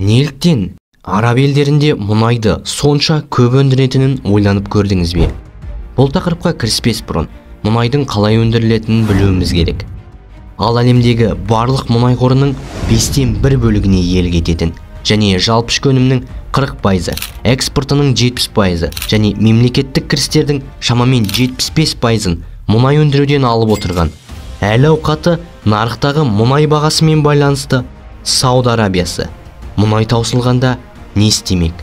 Неліктен араб елдерінде мұнайды сонша көп өндіретінін ойланып көрдіңіз бе? Бұл тақырыпқа кіріспес бұрын мұнайдың қалай өндірілетінін білуіміз керек. Ал әлемдегі барлық мұнай қорының 5-тен 1 бөлігіне иелік ететін және жалпы ішкі өнімнің 40%, экспортының 70% және мемлекеттік кірістердің шамамен 75%-ын мұнай өндіруден алып отырған әл-ауқаты нарықтағы мұнай бағасымен байланысты Сауд Арабиясы мұнай таусылғанда не істемек?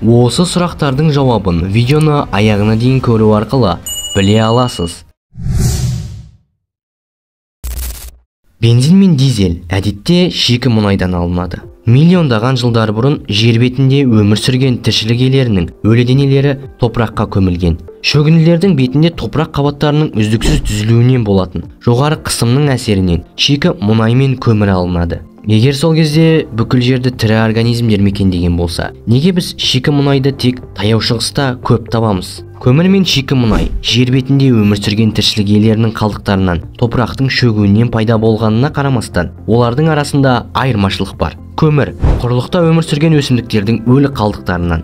Осы сұрақтардың жауабын видеоны аяғына дейін көру арқылы біле аласыз. Бензин мен дизель әдетте шикі мұнайдан алынады. Миллиондаған жылдар бұрын жер бетінде өмір сүрген тіршілік иелерінің өлі денелері топыраққа көмілген. Шөгінділердің бетінде топырақ қабаттарының үздіксіз түзілуінен болатын жоғары қысымның әсерінен шикі мұнай мен көмір алынады. Егер сол кезде бүкіл жерді тірі организмдер мекендеген болса, неге біз шикі мұнайды тек таяу шығыста көп табамыз? Көмір мен шикі мұнай жер бетінде өмір сүрген тіршілік иелерінің қалдықтарынан топырақтың шөгуінен пайда болғанына қарамастан, олардың арасында айырмашылық бар. Көмір құрлықта өмір сүрген өсімдіктердің өлі қалдықтарынан,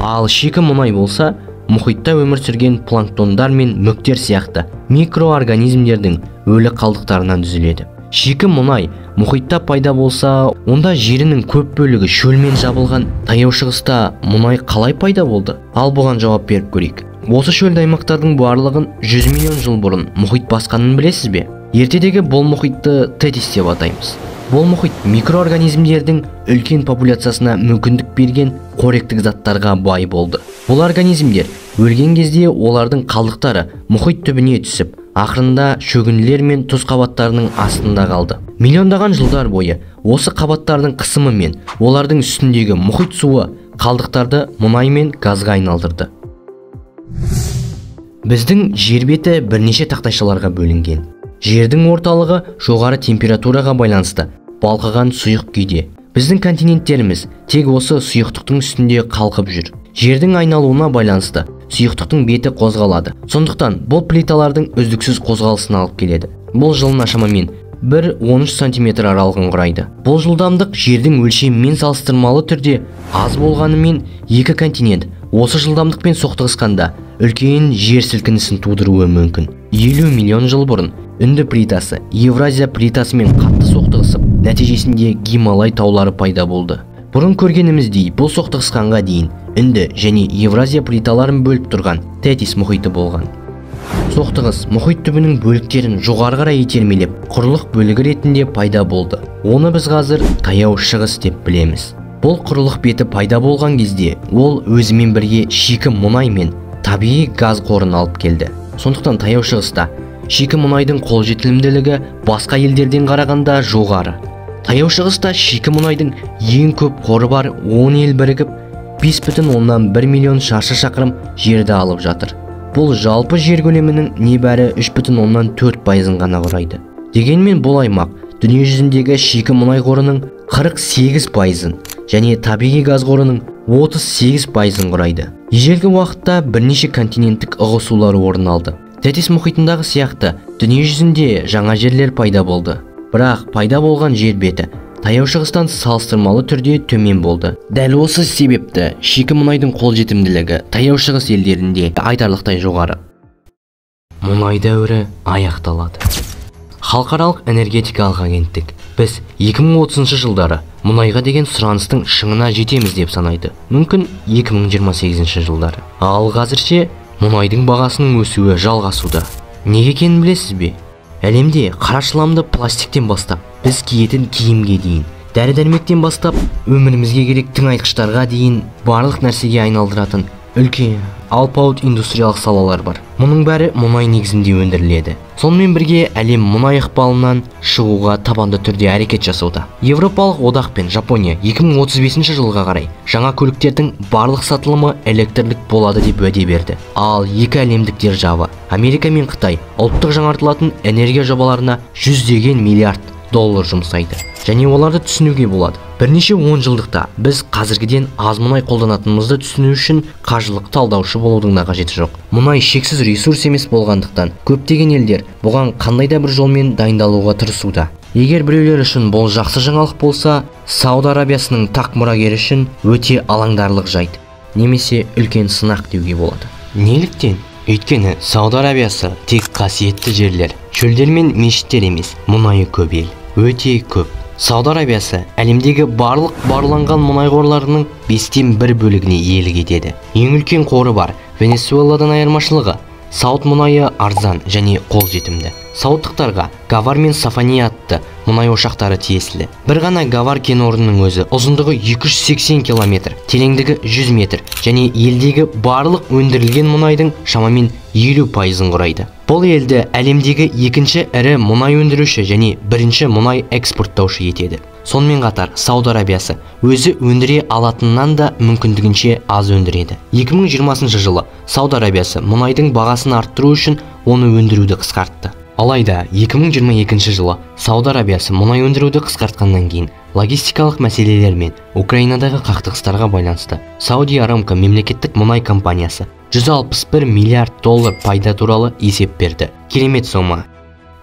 ал шикі мұнай болса мұхитта өмір сүрген планктондар мен мүктер сияқты микроорганизмдердің өлі қалдықтарынан түзіледі. Шикі мұнай мұхитта пайда болса, онда жерінің көп бөлігі шөлмен жабылған таяу шығыста мұнай қалай пайда болды? Ал бұған жауап беріп көрейік. Осы шөлді аймақтардың барлығын 100 миллион жыл бұрын мұхит басқанын білесіз бе? Ертедегі бұл мұхитты Тетис деп атаймыз. Бұл мұхит микроорганизмдердің үлкен популяциясына мүмкіндік берген қоректік заттарға бай болды. Бұл организмдер өлген кезде олардың қалдықтары мұхит түбіне түсіп, ақырында шөгінділер мен тұз қабаттарының астында қалды. Миллиондаған жылдар бойы осы қабаттардың қысымы мен олардың үстіндегі мұхит суы қалдықтарды мұнай мен газға айналдырды. Біздің жер беті бірнеше тақтайшаларға бөлінген. Жердің орталығы жоғары температураға байланысты балқыған сұйық күйде. Біздің континенттеріміз тек осы сұйықтықтың үстінде қалқып жүр. Жердің айналуына байланысты сұйықтықтың беті қозғалады. Сондықтан бұл плиталардың үздіксіз қозғалысын алып келеді. Бұл жылына шамамен 1-13 см аралығын құрайды. Бұл жылдамдық жердің өлшемімен салыстырмалы түрде аз болғанымен, екі континент осы жылдамдықпен соқтығысқанда үлкен жер сілкінісін тудыруы мүмкін. 50 миллион жыл бұрын Үнді плитасы Евразия плитасымен қатты соқтығысып, нәтижесінде Гималай таулары пайда болды. Бұрын көргеніміздей, бұл соқтығысқанға дейін Үнді және Евразия плиталарын бөліп тұрған Тетис мұхиты болған. Соқтығыс мұхит түбінің бөліктерін жоғары қарай итермелеп, құрлық бөлігі ретінде пайда болды. Оны біз қазір таяу шығыс деп білеміз. Бұл құрлық беті пайда болған кезде, ол өзімен бірге шикі мұнай мен табиғи газ қорын алып келді. Сондықтан таяу шығыста шикі мұнайдың қолжетілімділігі басқа елдерден қарағанда жоғары. Таяу шығыста шикі мұнайдың ең көп қоры бар 10 ел бірігіп 5,1 миллион шаршы шақырым жерді алып жатыр. Бұл жалпы жер көлемінің небәрі 3,4%-ын ғана құрайды. Дегенмен бұл аймақ дүние жүзіндегі шикі мұнай қорының 48%-ын және табиғи газ қорының 38%-ын құрайды. Ежелгі уақытта бірнеше континенттік ығысулар орын алды. Тетис мұхитындағы сияқты дүние жүзінде жаңа жерлер пайда болды. Бірақ пайда болған жер беті таяу шығыстан салыстырмалы түрде төмен болды. Дәл осы себепті шикі мұнайдың қолжетімділігі таяу шығыс елдерінде айтарлықтай жоғары. Мұнай дәуірі аяқталады. Халықаралық энергетикалық агенттік біз 2030 жылдары мұнайға деген сұраныстың шыңына жетеміз деп санайды. Мүмкін 2028 жылдары. Ал қазірше мұнайдың бағасының өсуі жалғасуда. Неге екенін білесіз бе? Әлемде қарашламды пластиктен бастап, біз киетін киімге дейін, дәрі-дәрмектен бастап, өмірімізге керек тыңайтқыштарға дейін барлық нәрсеге айналдыратын үлкен алпауыт индустриялық салалар бар. Мұның бәрі мұнай негізінде өндіріледі. Сонымен бірге әлем мұнай ықпалынан шығуға табанды түрде әрекет жасауда. Европалық одақ пен Жапония 2035 жылға қарай жаңа көліктердің барлық сатылымы электрлік болады деп уәде берді. Ал екі әлемдік держава Америка мен Қытай ұлттық жаңартылатын энергия жобаларына 100 миллиард доллар жұмсайды. Және оларды түсінуге болады. Бірнеше 10 жылдықта біз қазіргіден аз мұнай қолданатынымызды түсіну үшін қажылық талдаушы болудың да қажеті жоқ. Мұнай шексіз ресурс емес болғандықтан, көптеген елдер бұған қандай да бір жолмен дайындалуға тырысуда. Егер біреулер үшін бұл жақсы жаңалық болса, Сауд Арабиясының тақ мұрагері үшін өте алаңдарлық жайт, немесе үлкен сынақ деуге болады. Неліктен? Өйткені Сауд Арабиясы тек қасиетті жерлер, шөлдер мен мешіттер емес, мұнайы көп ел, өте көп. Сауд Арабиясы әлемдегі барлық барланған мұнай қорларының 1/5 бөлігіне иелік етеді. Ең үлкен қоры бар. Венесуэладан айырмашылығы, Сауд мұнайы арзан және қолжетімді. Саудтықтарға Гавар мен Сафани атты мұнай ошақтары тиесілі. Бір ғана Гавар кен орнының өзі ұзындығы 280 км, тереңдігі 100 метр және елдегі барлық өндірілген мұнайдың шамамен 50%-ын құрайды. Бұл елді әлемдегі екінші ірі мұнай өндіруші және бірінші мұнай экспорттаушы етеді. Сонымен қатар Сауд Арабиясы өзі өндіре алатыннан да мүмкіндігінше аз өндіреді. 2020 жылы Сауд Арабиясы мұнайдың бағасын арттыру үшін оны өндіруді қысқартты. Алайда 2022 жылы Сауд Арабиясы мұнай өндіруді қысқартқаннан кейін логистикалық мәселелер мен Украинадағы қақтығыстарға байланысты Сауди Арамко мемлекеттік мұнай компаниясы 161 миллиард доллар пайда туралы есеп берді. Керемет сома.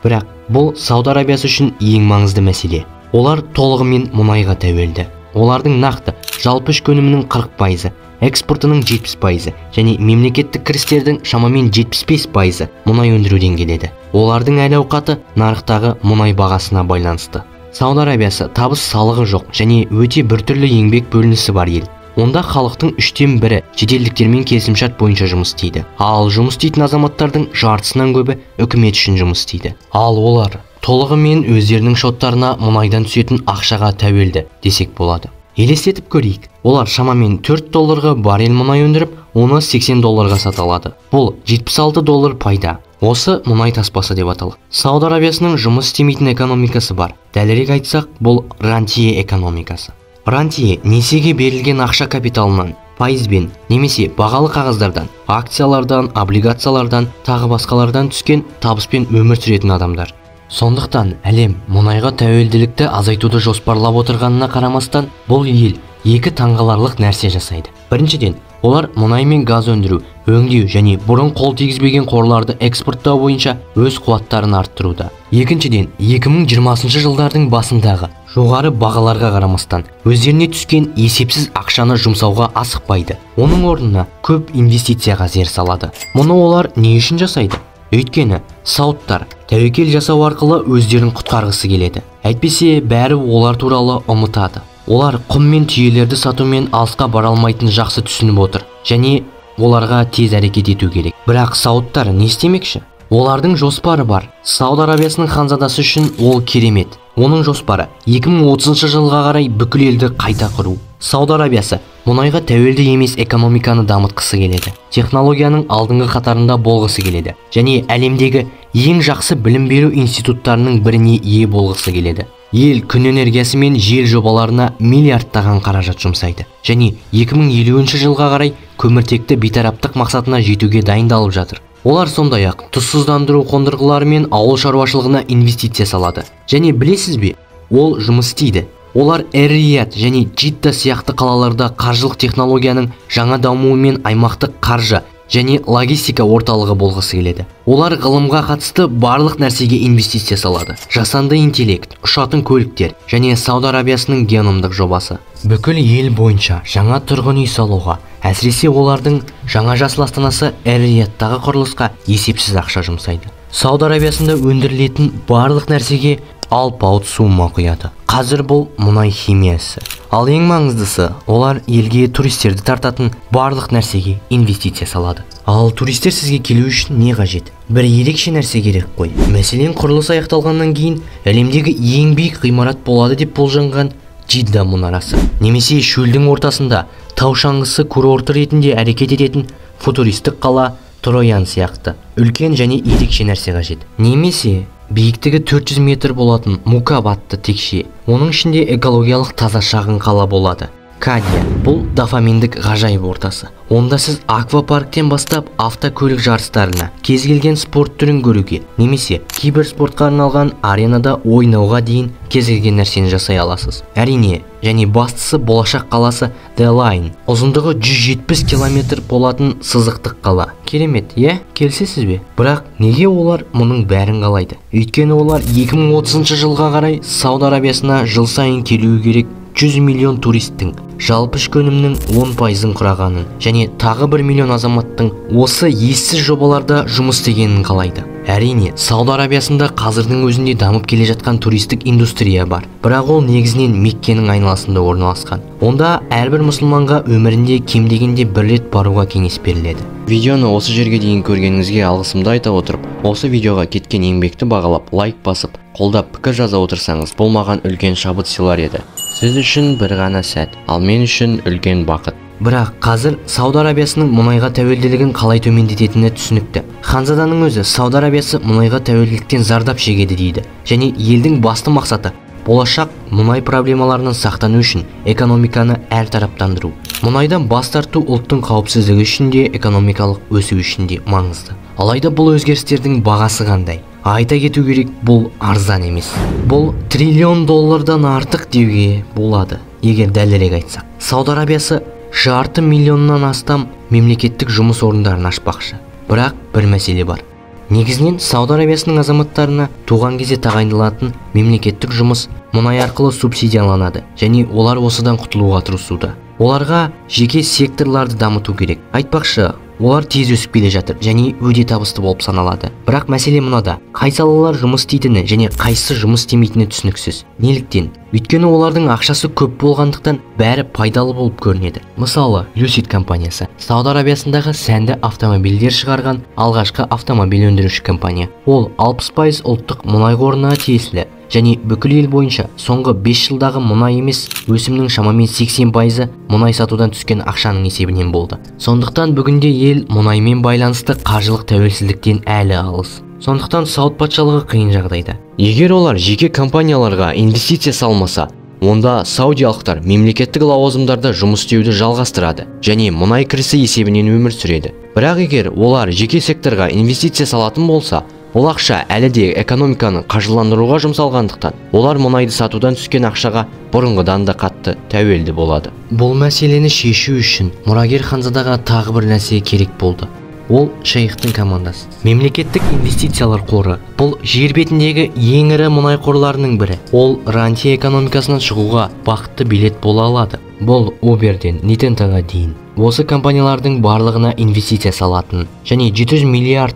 Бірақ бұл Сауд Арабиясы үшін ең маңызды мәселе. Олар толығымен мұнайға тәуелді. Олардың нақты жалпы ішкі өнімінің 40%, экспортының 70% және мемлекеттік кірістердің шамамен 75% мұнай өндіруден келеді. Олардың әл-ауқаты нарықтағы мұнай бағасына байланысты. Сауд Арабиясы табыс салығы жоқ және өте біртүрлі еңбек бөлінісі бар ел. Онда халықтың 1/3 шетелдіктермен келісімшарт бойынша жұмыс істейді. Ал жұмыс істейтін азаматтардың жартысынан көбі үкімет үшін жұмыс істейді. Ал олар толығымен өздерінің шоттарына мұнайдан түсетін ақшаға тәуелді десек болады. Елестетіп көрейік. Олар шамамен 4 долларға баррель мұнай өндіріп, оны 80 долларға сата алады. Бұл 76 доллар пайда. Осы мұнай таспасы деп аталады. Сауд Арабиясының жұмыс істемейтін экономикасы бар. Дәлірек айтсақ, бұл рантье экономикасы. Рантье несиеге берілген ақша капиталынан, пайызбен немесе бағалы қағаздардан, акциялардан, облигациялардан, тағы басқалардан түскен табыспен өмір сүретін адамдар. Сондықтан әлем мұнайға тәуелділікті азайтуды жоспарлап отырғанына қарамастан, бұл ел екі таңғаларлық нәрсе жасайды. Біріншіден, олар мұнай мен газ өндіру, өңдеу және бұрын қол тигізбеген қорларды экспорттау бойынша өз қуаттарын арттыруда. Екіншіден, 2020 жылдардың басындағы жоғары бағаларға қарамастан, өздеріне түскен есепсіз ақшаны жұмсауға асықпайды. Оның орнына көп инвестицияға зер салады. Мұны олар не үшін жасайды? Өйткені саудтар тәуекел жасау арқылы өздерін құтқарғысы келеді. Әйтпесе бәрі олар туралы ұмытады. Олар құм мен түйелерді сатумен алысқа бара алмайтын жақсы түсініп отыр және оларға тез әрекет ету керек. Бірақ саудтар не істемекші? Олардың жоспары бар. Сауд Арабиясының ханзадасы үшін ол керемет. Оның жоспары 2030 жылға қарай бүкіл елді қайта құру. Сауд Арабиясы мұнайға тәуелді емес экономиканы дамытқысы келеді. Технологияның алдыңғы қатарында болғысы келеді және әлемдегі ең жақсы білім беру институттарының біріне ие болғысы келеді. Ел күн энергиясы мен жел жобаларына миллиардтаған қаражат жұмсайды және 2050 жылға қарай көміртекті бейтараптық мақсатына жетуге дайындалып жатыр. Олар сондай-ақ тұзсыздандыру қондырғылары мен ауыл шаруашылығына инвестиция салады. Және білесіз бе, ол жұмыс істейді. Олар Эр-Рияд және Джидда сияқты қалаларда қаржылық технологияның жаңа дамуы мен аймақтық қаржы және логистика орталығы болғысы келеді. Олар ғылымға қатысты барлық нәрсеге инвестиция салады. Жасанды интеллект, ұшатын көліктер және Сауд Арабиясының геномдық жобасы. Бүкіл ел бойынша жаңа тұрғын үй салуға, әсіресе олардың жаңа жасыл астанасы Эр-Риядтағы құрылысқа есепсіз ақша жұмсайды. Сауд Арабиясында өндірілетін барлық нәрсеге алпауыт сумма құяды. Қазір бұл мұнай химиясы. Ал ең маңыздысы, олар елге туристерді тартатын барлық нәрсеге инвестиция салады. Ал туристер сізге келу үшін не қажет? Бір ерекше нәрсе керек қой. Мәселен, құрылыс аяқталғаннан кейін әлемдегі ең биік ғимарат болады деп болжанған Джидда мұнарасы. Немесе шөлдің ортасында тау шаңғысы курорты ретінде әрекет ететін футуристік қала Троян сияқты үлкен және ерекше нәрсе қажет. Немесе биіктігі 400 метр болатын Мукаб атты текше. Оның ішінде экологиялық таза шағын қала болады. Аркадия. Бұл дофаминдік ғажайып ортасы. Онда сіз аквапарктен бастап автокөлік жарыстарына, кез келген спорт түрін көруге, немесе киберспортқа арналған аренада ойнауға дейін кез келген нәрсені жасай аласыз. Әрине, және бастысы болашақ қаласы The Line. Ұзындығы 170 км болатын сызықтық қала. Керемет, келісесіз бе? Бірақ неге олар мұның бәрін қалайды? Өйткені олар 2030 жылға қарай Сауд Арабиясына жыл сайын келуі керек 100 миллион туристің, жалпы ішкі өнімнің 10%-ын құрағанын, және тағы 1 миллион азаматтың осы ессіз жобаларда жұмыс істегенін қалайды. Әрине, Сауд Арабиясында қазірдің өзінде дамып келе жатқан туристік индустрия бар, бірақ ол негізінен Меккенің айналасында орналасқан. Онда әрбір мұсылманға өмірінде кем дегенде бір рет баруға кеңес беріледі. Видеоны осы жерге дейін көргеніңізге алғысымды айта отырып, осы видеоға кеткен еңбекті бағалап, лайк басып, қолдап пікір жаза отырсаңыз, бұл маған үлкен шабыт сыйлар еді. Сіз үшін бір ғана сәт, ал мен үшін үлкен бақыт. Бірақ қазір Сауд Арабиясының мұнайға тәуелділігін қалай төмендететіні түсінікті. Ханзаданың өзі Сауд Арабиясы мұнайға тәуелділіктен зардап шегеді дейді. Және елдің басты мақсаты болашақ мұнай проблемаларынан сақтану үшін экономиканы әртараптандыру. Мұнайдан бас тарту ұлттың қауіпсіздігі үшін де, экономикалық өсу үшін де маңызды. Алайда бұл өзгерістердің бағасы қандай? Айта кету керек, бұл арзан емес. Бұл $1 триллион артық деуге болады. Егер дәлірек айтсақ, Сауд Арабиясы $500 миллионнан астам мемлекеттік жұмыс орындарын ашпақшы. Бірақ бір мәселе бар. Негізінен Сауд Арабиясының азаматтарына туған кезде тағайындалатын мемлекеттік жұмыс мұнай арқылы субсидияланады, және олар осыдан құтылуға тырысуда. Оларға жеке секторларды дамыту керек. Айтпақшы, олар тез өсіп келе жатыр және өте табысты болып саналады. Бірақ мәселе мынада: қай салалар жұмыс істейтіні және қайсысы жұмыс істемейтіні түсініксіз. Неліктен? Өйткені олардың ақшасы көп болғандықтан бәрі пайдалы болып көрінеді. Мысалы, Lucid компаниясы Сауд Арабиясындағы сәнді автомобильдер шығарған алғашқы автомобиль өндіруші компания. Ол 60% ұлттық мұнай қорына тиесілі, және бүкіл ел бойынша соңғы 5 жылдағы мұнай емес өсімнің шамамен 80% мұнай сатудан түскен ақшаның есебінен болды. Сондықтан бүгінде ел мұнаймен байланысты қаржылық тәуелсіздіктен әлі алыс. Сондықтан Сауд патшалығы қиын жағдайда. Егер олар жеке компанияларға инвестиция салмаса, онда саудиялықтар мемлекеттік лауазымдарда жұмыс істеуді жалғастырады және мұнай кірісі есебінен өмір сүреді. Бірақ егер олар жеке секторға инвестиция салатын болса, ол ақша әлі де экономиканы қаржыландыруға жұмсалғандықтан, олар мұнайды сатудан түскен ақшаға бұрынғыдан да қатты тәуелді болады. Бұл мәселені шешу үшін мұрагер ханзадаға тағы бір нәрсе керек болды. Ол шейхтің командасы. Мемлекеттік инвестициялар қоры бұл жер бетіндегі ең ірі мұнай қорларының бірі. Ол рантье экономикасынан шығуға бақытты билет бола алады. Бұл Uberден Nintendo-ға дейін осы компаниялардың барлығына инвестиция салатын және $700 миллиард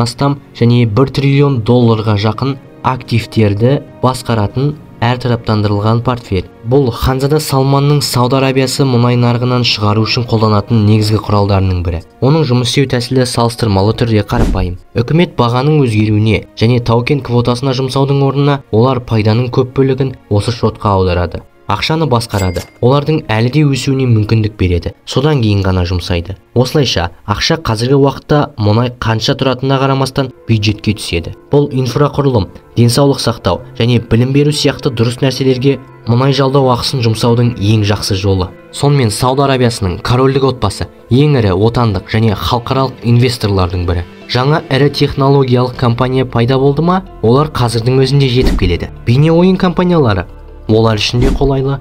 астам және $1 триллион жақын активтерді басқаратын әртараптандырылған портфель. Бұл ханзада Салманның Сауд Арабиясы мұнай нарығынан шығару үшін қолданатын негізгі құралдарының бірі. Оның жұмыс істеу тәсілі салыстырмалы түрде қарапайым. Үкімет бағаның өзгеруіне және таукен квотасына жұмсаудың орнына олар пайданың көп бөлігін осы шотқа аударады. Ақшаны басқарады. Олардың әлі де өсуіне мүмкіндік береді. Содан кейін ғана жұмсайды. Осылайша, ақша қазіргі уақытта мұнай қанша тұратынына қарамастан бюджетке түседі. Бұл инфрақұрылым, денсаулық сақтау және білім беру сияқты дұрыс нәрселерге мұнай жалдау ақысын жұмсаудың ең жақсы жолы. Сонымен Сауд Арабиясының корольдік отбасы ең ірі отандық және халықаралық инвесторлардың бірі. Жаңа ірі технологиялық компания пайда болды ма, олар қазірдің өзінде жетіп келеді. Бейне ойын компаниялары олар үшін де қолайлы.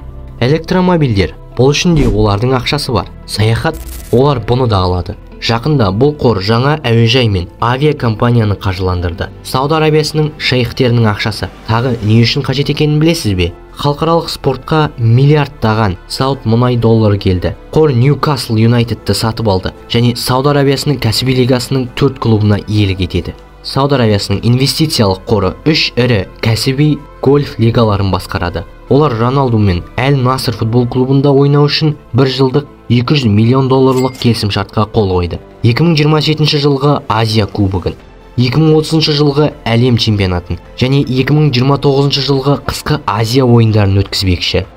Электромобильдер, бұл үшін де олардың ақшасы бар. Саяхат, олар бұны да алады. Жақында бұл қор жаңа әуежай мен авиакомпанияны қаржыландырды. Сауд Арабиясының шейхтерінің ақшасы тағы не үшін қажет екенін білесіз бе? Халықаралық спортқа миллиардтаған Сауд мұнай доллары келді. Қор Ньюкасл Юнайтедті сатып алды және Сауд Арабиясының кәсіби лигасының 4 клубына иелік етеді. Сауд Арабиясының инвестициялық қоры 3 ірі кәсіби гольф лигаларын басқарады. Олар Роналду мен Әл-Наср футбол клубында ойнау үшін 1 жылдық $200 миллион келісімшартқа қол қойды. 2027 жылғы Азия кубогын, 2030 жылғы әлем чемпионатын және 2029 жылғы қысқы Азия ойындарын өткізбекші.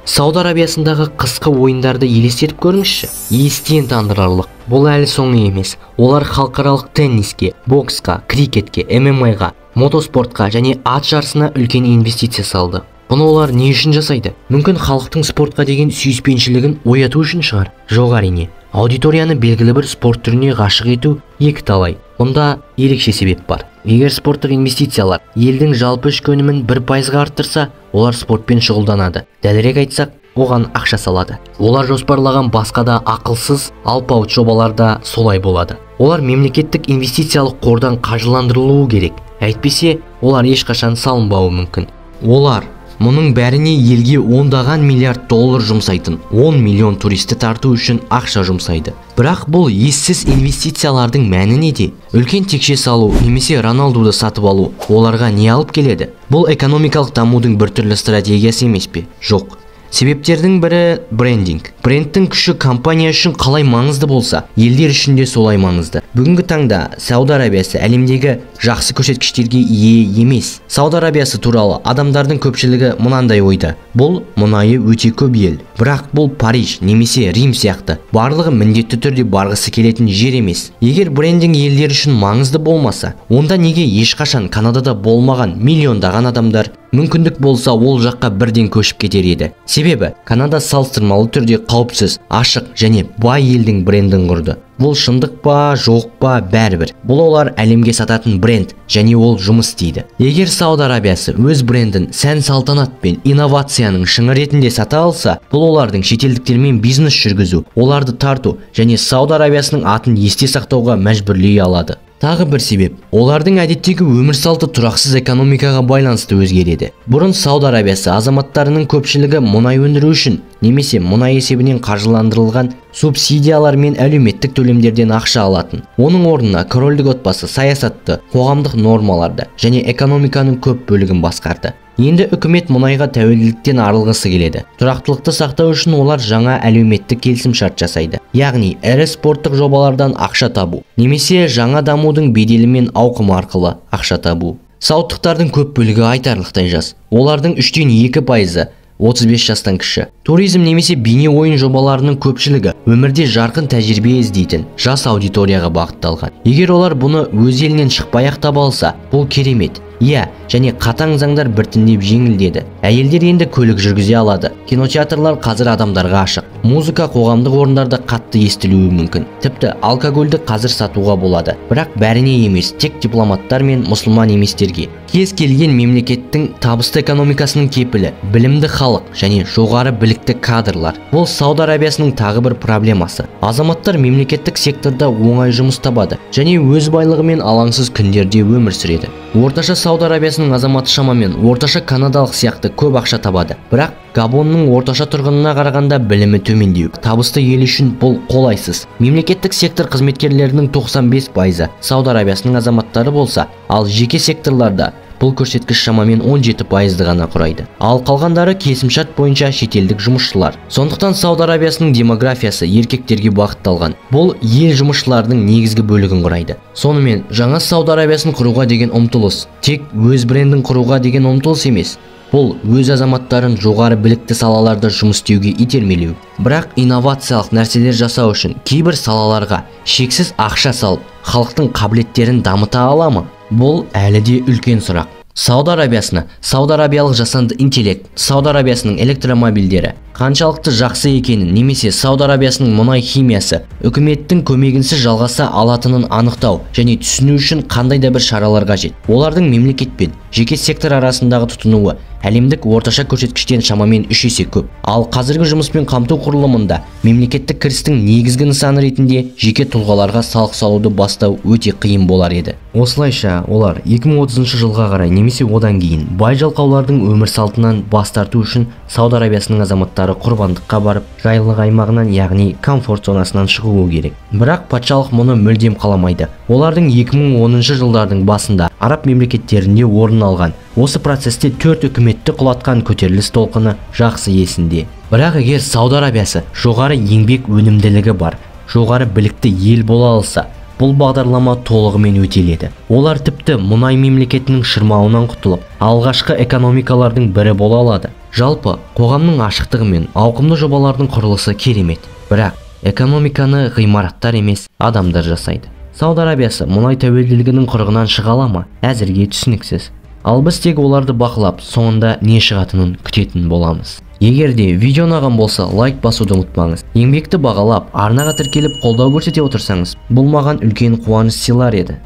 Сауд Арабиясындағы қысқы ойындарды елестетіп көріңізші. Естен тандырарлық. Бұл әлі соңы емес. Олар халықаралық тенниске, боксқа, крикетке, ММА-ға, мотоспортқа және ат жарысына үлкен инвестиция салды. Бұны олар не үшін жасайды? Мүмкін халықтың спортқа деген сүйіспеншілігін ояту үшін шығар. Жоқ, әрине. Аудиторияны белгілі бір спорт түріне ғашық ету екі талай. Бұнда ерекше себеп бар. Егер спорттық инвестициялар елдің жалпы ішкі өнімін 1%-ға арттырса, олар спортпен шұғылданады. Дәлірек айтсақ, оған ақша салады. Олар жоспарлаған басқа да ақылсыз алпауыт жобаларда солай болады. Олар мемлекеттік инвестициялық қордан қаржыландырылуы керек. Әйтпесе, олар ешқашан салынбауы мүмкін. Олар мұның бәріне елге ондаған миллиард доллар жұмсайтын 10 миллион туристі тарту үшін ақша жұмсайды. Бірақ бұл ессіз инвестициялардың мәні неде? Үлкен текше салу немесе Роналдуды сатып алу оларға не алып келеді? Бұл экономикалық дамудың біртүрлі стратегиясы емес пе? Жоқ. Себептердің бірі брендинг. Брендтің күші компания үшін қалай маңызды болса, елдер үшін де солай маңызды. Бүгінгі таңда Сауд Арабиясы әлемдегі жақсы көрсеткіштерге ие емес. Сауд Арабиясы туралы адамдардың көпшілігі мынандай ойда: бұл мұнайы өте көп ел. Бірақ бұл Париж немесе Рим сияқты барлығы міндетті түрде барғысы келетін жер емес. Егер брендинг елдер үшін маңызды болмаса, онда неге ешқашан Канадада болмаған миллиондаған адамдар мүмкіндік болса ол жаққа бірден көшіп кетер еді? Себебі Канада салыстырмалы түрде қауіпсіз, ашық және бай елдің брендін құрды. Бұл шындық па, жоқ па, бәрібір. Бұл олар әлемге сататын бренд, және ол жұмыс істейді. Егер Сауд Арабиясы өз брендін сән салтанат пен инновацияның шыңы ретінде сата алса, бұл олардың шетелдіктермен бизнес жүргізу, оларды тарту және Сауд Арабиясының атын есте сақтауға мәжбүрлей алады. Тағы бір себеп, олардың әдеттегі өмір салты тұрақсыз экономикаға байланысты өзгереді. Бұрын Сауд Арабиясы азаматтарының көпшілігі мұнай өндіру үшін немесе мұнай есебінен қаржыландырылған субсидиялар мен әлеуметтік төлемдерден ақша алатын. Оның орнына корольдік отбасы саясатты, қоғамдық нормаларды және экономиканың көп бөлігін басқарды. Енді үкімет мұнайға тәуелділіктен арылғысы келеді. Тұрақтылықты сақтау үшін олар жаңа әлеуметтік келісімшарт жасайды. Яғни ірі спорттық жобалардан ақша табу, немесе жаңа дамудың беделі мен ауқымы арқылы ақша табу. Саудтықтардың көп бөлігі айтарлықтай жас. Олардың 3-2% 35 жастан кіші. Туризм немесе бейне ойын жобаларының көпшілігі өмірде жарқын тәжірибе іздейтін жас аудиторияға бағытталған. Егер олар бұны өз елінен шықпай-ақ таба алса, бұл керемет. Иә, және қатаң заңдар біртіндеп жеңілдеді. Әйелдер енді көлік жүргізе алады. Кинотеатрлар қазір адамдарға ашық. Музыка қоғамдық орындарда қатты естілуі мүмкін. Тіпті алкогольді қазір сатуға болады. Бірақ бәріне емес, тек дипломаттар мен мұсылман еместерге. Кез келген мемлекеттің табысты экономикасының кепілі білімді халық және жоғары білікті кадрлар. Бұл Сауд Арабиясының тағы бір проблемасы. Азаматтар мемлекеттік секторда оңай жұмыс табады және өз байлығымен алаңсыз күндерде өмір сүреді. Орташа Сауд Арабиясының азаматы шамамен орташа канадалық сияқты көп ақша табады. Бірақ Габонның орташа тұрғынына қарағанда білімі төмендеу. Табысты ел үшін бұл қолайсыз. Мемлекеттік сектор қызметкерлерінің 95% Сауд Арабиясының азаматтары болса, ал жеке секторларда бұл көрсеткіш шамамен 17% ғана құрайды. Ал қалғандары келісімшарт бойынша шетелдік жұмысшылар. Сондықтан Сауд Арабиясының демографиясы еркектерге бағытталған. Бұл ел жұмысшыларының негізгі бөлігін құрайды. Сонымен жаңа Сауд Арабиясын құруға деген ұмтылыс тек өз брендін құруға деген ұмтылыс емес. Бұл өз азаматтарын жоғары білікті салаларда жұмыс істеуге итермелеу. Бірақ инновациялық нәрселер жасау үшін кейбір салаларға шексіз ақша салып, халықтың қабілеттерін дамыта ала ма? Бұл әлі де үлкен сұрақ. Сауд Арабиясына Сауд Арабиялық жасанды интеллект, Сауд Арабиясының электромобильдері қаншалықты жақсы екенін немесе Сауд Арабиясының мұнай химиясы үкіметтің көмегінсіз жалғаса алатынын анықтау және түсіну үшін қандай да бір шаралар қажет. Олардың мемлекет пен жеке сектор арасындағы тұтынуы әлемдік орташа көрсеткіштен шамамен 3 есе көп. Ал қазіргі жұмыспен қамту құрылымында мемлекеттік кірістің негізгі нысаны ретінде жеке тұлғаларға салық салуды бастау өте қиын болар еді. Осылайша олар 2030 жылға қарай немесе одан кейін бай жалқаулардың өмір салтынан бас тарту үшін Сауд Арабиясының азаматтары құрбандыққа барып, жайлылық аймағынан, яғни комфорт зонасынан шығуы керек. Бірақ патшалық мұны мүлдем қаламайды. Олардың 2010 жылдардың басында араб мемлекеттерінде орын алған осы процесте 4 үкіметті құлатқан көтеріліс толқыны жақсы есінде. Бірақ егер Сауд Арабиясы жоғары еңбек өнімділігі бар, жоғары білікті ел бола алса, бұл бағдарлама толығымен өтеледі. Олар тіпті мұнай мемлекетінің шырмауынан құтылып, алғашқы экономикалардың бірі бола алады. Жалпы, қоғамның ашықтығы мен ауқымды жобалардың құрылысы керемет. Бірақ экономиканы ғимараттар емес, адамдар жасайды. Сауд Арабиясы мұнай тәуелділігінің құрығынан шыға ала ма? Әзірге түсініксіз. Ал біз тек оларды бақылап, соңында не шығатынын күтетін боламыз. Егер де видео ұнаған болса, лайк басуды ұмытпаңыз. Еңбекті бағалап, арнаға тіркеліп қолдау көрсете отырсаңыз, бұл маған үлкен қуаныш сыйлар еді.